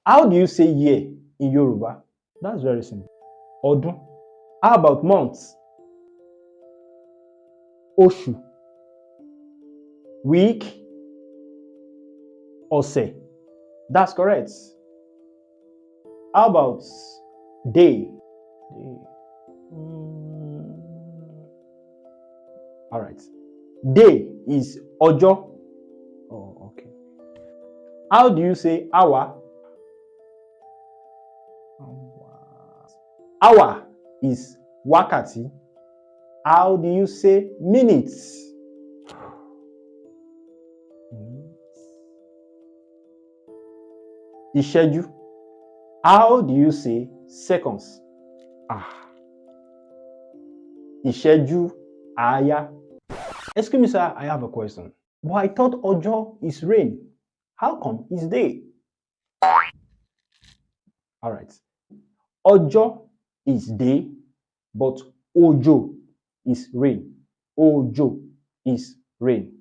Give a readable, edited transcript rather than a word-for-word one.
How do you say year in Yoruba? That's very simple. Ọdún. How about months? Oṣù. Week. Ọ̀sẹ̀. That's correct. How about day? All right. Day is ọjọ́. Oh, okay. How do you say hour? Hour is wákàtí. How do you say minutes? Ìṣẹ́jú. How do you say seconds? Ìṣẹ́jú àáyá. Excuse me, sir, I have a question. But I thought ọjọ́ is rain. How come it's day? All right. Ọjọ́ is day, but òjò is rain. Òjò is rain.